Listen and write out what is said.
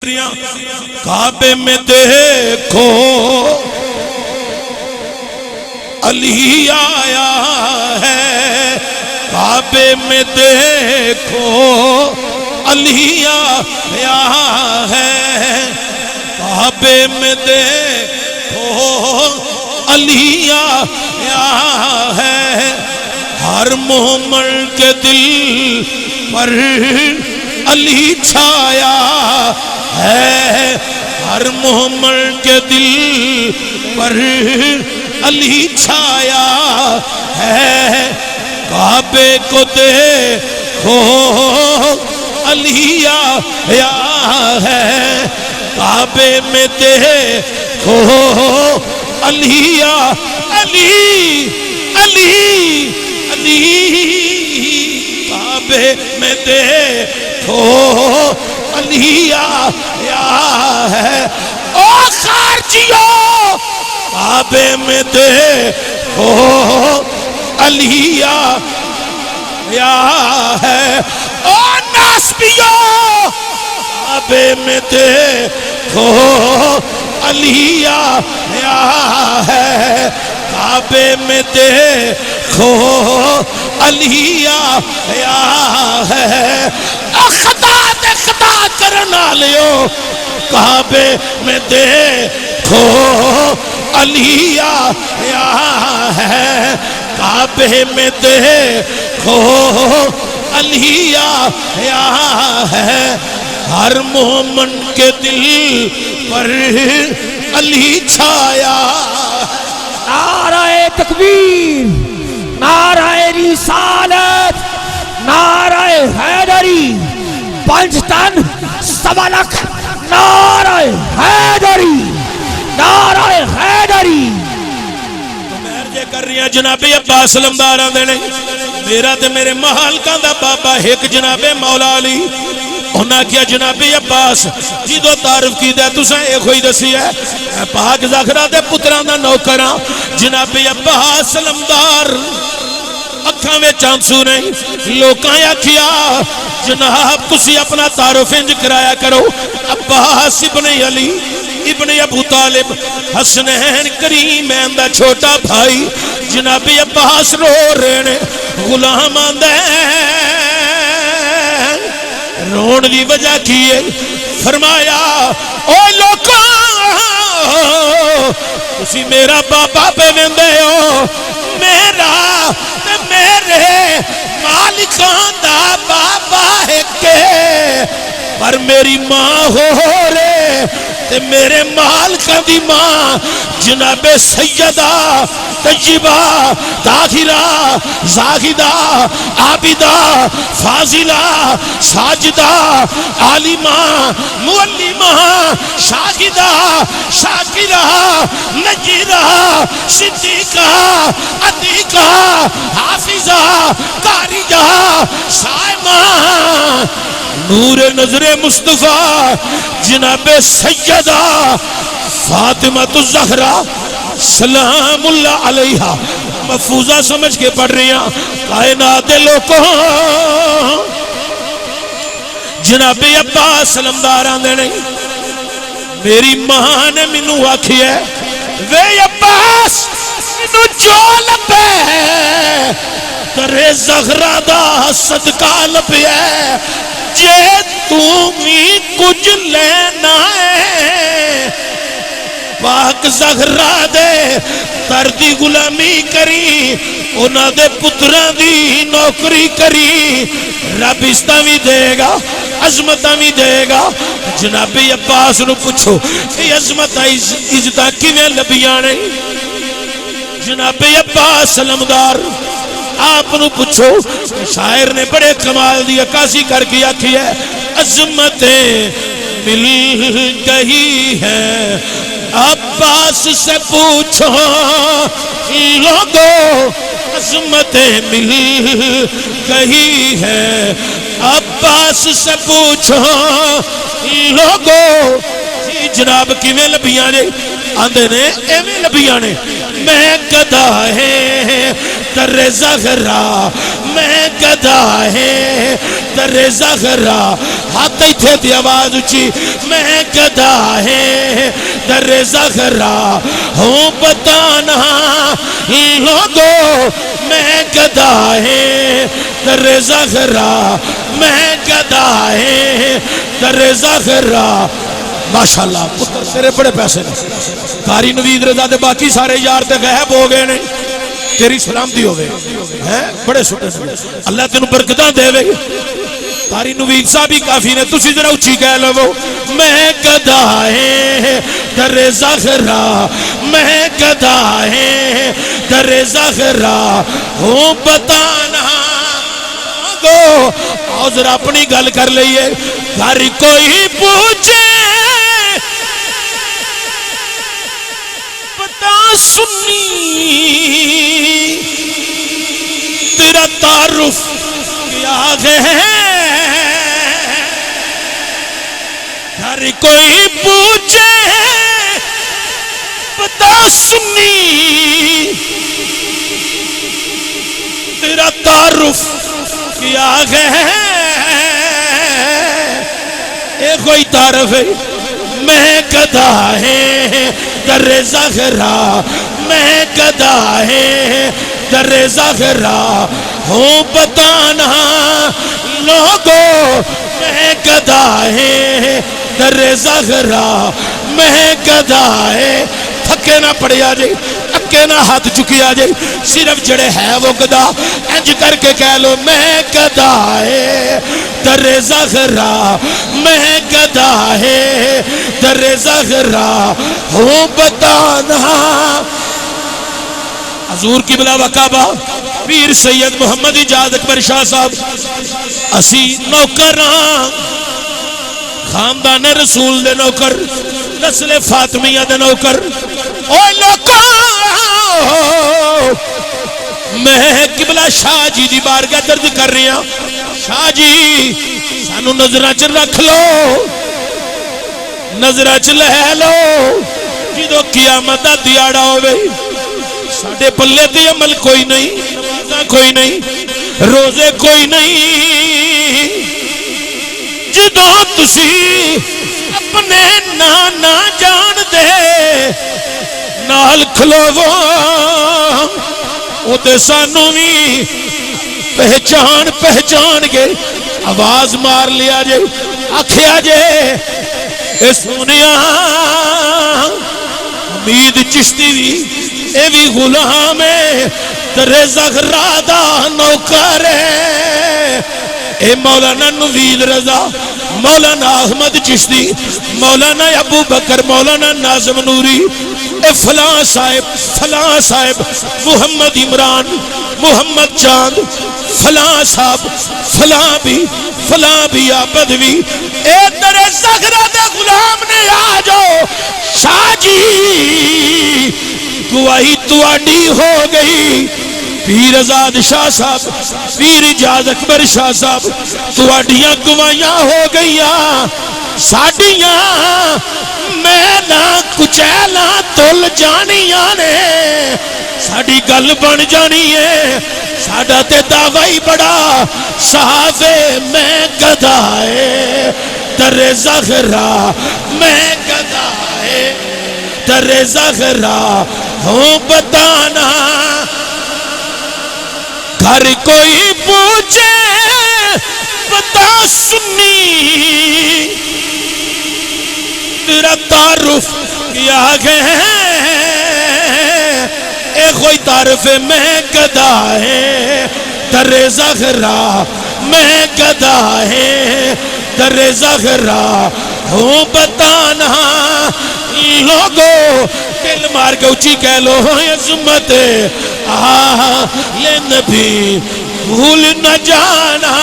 کعبے میں دیکھو علی آیا ہے، کعبے میں دیکھو علی آیا ہے، کعبے میں دیکھو علی آیا ہے، ہر مومن کے دل پر علی چھایا ہے، ہر مومن کے دل پر علی چھایا ہے، کعبے کو دیکھو علی آیا ہے، کعبے میں دیکھو علی علی علی علی، کعبے میں دیکھو علی آیا ہے، او خارجیوں کعبے میں دیکھو علی آیا ہے، او ناسبیوں کعبے میں دیکھو علی آیا ہے، کعبے میں دیکھو علی آیا ہے، خطا کرنا لیو کعبے میں دیکھو علی آیا ہے، کعبے میں دیکھو علی آیا ہے، ہر مومن کے دل پر علی چھایا۔ نعرہ تکبیر، نعرہ رسالت، نعرہ حیدری، پنجتن سوا لکھ، نعرہ حیدری، نعرہ حیدری۔ جے کر رہی ہیں جناب عباس علمداراں دے نہیں، میرا تے میرے محالکاں دا بابا ایک جناب مولا علی، انہاں کیا جناب عباس جدو تعارف کی دے تساں ایک ہوئی دسی ہے، پاک زاخرہ دے پتران دا نوکراں جناب عباس علمدار، اکھاں میں چانسو نہیں، لوکاں یا کیا جناب تسی اپنا تعارف انج کرایا کرو، عباس ابن علی ابن ابو طالب حسنین کریمین دا چھوٹا بھائی، جناب عباس رو رہنے غلام آندے رون دی وجہ کیے، فرمایا او لوکاں تسی میرا بابا پہ ویندے ہو، میرا تے میرے مالکان دا بابا ہے کے، پر میری ماں ہو رے تے میرے مالکان دی ماں جناب سیدہ طیبہ طاہرہ زاہدہ عابدہ فاضلہ ساجدہ عالمہ معلمہ شاہدہ شاکرہ نجیرہ صدیقہ عتیقہ حافظہ قاریہ سائمہ نور نظر مصطفیٰ جناب سیدہ فاطمہ الزہرا سلام اللہ علیہا، محفوظہ سمجھ کے پڑھ رہی ہیں کائنات لوگوں، جناب عباس علمداراں دے نہیں، میری ماں نے منو آکھی ہے وے عباس منو جو لپے ہے ترے زہرہ دا صدقہ لپے ہے، جے تُومی کچھ لینا ہے پاک زہرہ دے تردی غلامی کری، انہاں دے پتران دی نوکری کری، رب عزتاں بھی دے گا عظمتاں بھی دے گا۔ جناب عباس نو پوچھو یہ عظمتاں عزتاں کیویں لبیاں نے؟ جناب عباس علمدار آپ نو پوچھو، شاعر نے بڑے کمال دی عکاسی کر کے آکھی ہے، عظمتیں مل گئی ہیں عباس سے پوچھو لوگو، عظمتیں مل گئی ہیں عباس سے پوچھو لوگو۔ جناب کیویں لبیاں نے؟ آندے نے ایویں لبیاں نے، میں گدا ہے در زہرا، میں گدا ہے در زغرا ہاتھ تھے دی آواز اچھی میں گدا ہے در زغرا ہوں بتانا لوگوں میں گدا ہے در زغرا میں گدا ہے در زغرا ماشاءاللہ پتر تیرے بڑے پیسے نے قاری نوید رضا دے باقی سارے یار تے غائب ہو گئے نہیں تیری سلامتی ہوئے ہیں بڑے سٹے نے اللہ تینوں برکتاں دے وے قاری نوید صاحب ہی کافی نے تسی ذرا اچھی کہہ لو میں گدا ہے در زغرا میں گدا ہے در زغرا ہوں بتانا گو اور ذرا اپنی گل کر لئیے گھر کوئی پوچھے سنی تیرا تعارف کیا ہے ہر کوئی پوچھے بتا سنی تیرا تعارف کیا ہے ایک کوئی تعارف ہے میں گدا ہے در زغرا میں گدا ہے در زغرا ہوں بتانا لوگوں میں گدا ہے در زغرا میں گدا ہے تھکے نہ پڑیا جی اکے نہ ہاتھ چکیا جی صرف جڑے ہے وہ گدا انج کر کے کہہ لو میں گدا ہے در زغرا میں گدا ہے در زغرا ہوں بتانا حضور کی بلا وقابہ پیر سید محمد اجاز اکبر شاہ صاحب اسی نوکران خاندان رسول دے نوکر نسل فاطمیہ دے نوکر اوہ لوکاں میں قبلہ شاہ جی دی بارگاہ درد کر رہی ہوں شاہ جی سانو نظرہ چ رکھ لو نظرہ چ لے لو جدو قیامت دا دیاڑا ہوئے ساڑھے پلے دی عمل کوئی نہیں نمازہ کوئی نہیں روزے کوئی نہیں جدو تسی اپنے نانا جان دے نال کھلو وہ تے سانو بھی پہچان کے آواز مار لیا جے آکھیا جے اے سونیا امید چشتی بھی اے بھی غلام ہے در زغرا دا نوکر ہے اے مولانا نوید رضا مولانا احمد چشتی مولانا ابو بکر مولانا ناظم نوری اے فلاں صاحب محمد عمران محمد چاند فلاں صاحب فلاں بھی بدوی اے در زغرا دے غلام نے آ جاؤ شاہ جی گواہی تواڈی ہو گئی پیر ازاد شاہ صاحب پیر اجاز اکبر شاہ صاحب تواڈیاں گواہیاں ہو گئیاں ساڈیاں میں نہ کچیلا تل جانیاں نے ساڈی گل بن جانی ہے ساڈا تے دعوی بڑا صاف ہے میں گدا ہے در زغرا میں گدا ہے در زغرا ہوں بتانا گھر کوئی پوچھے بتا سنی تیرا تعارف کیا ہے ایک کوئی تعارف ہے میں گدا ہے در زغرا میں گدا ہے در زغرا ہوں بتانا لوگوں دل مار کے اچھی کہہ لو عظمت آہ لے نبی بھول نہ جانا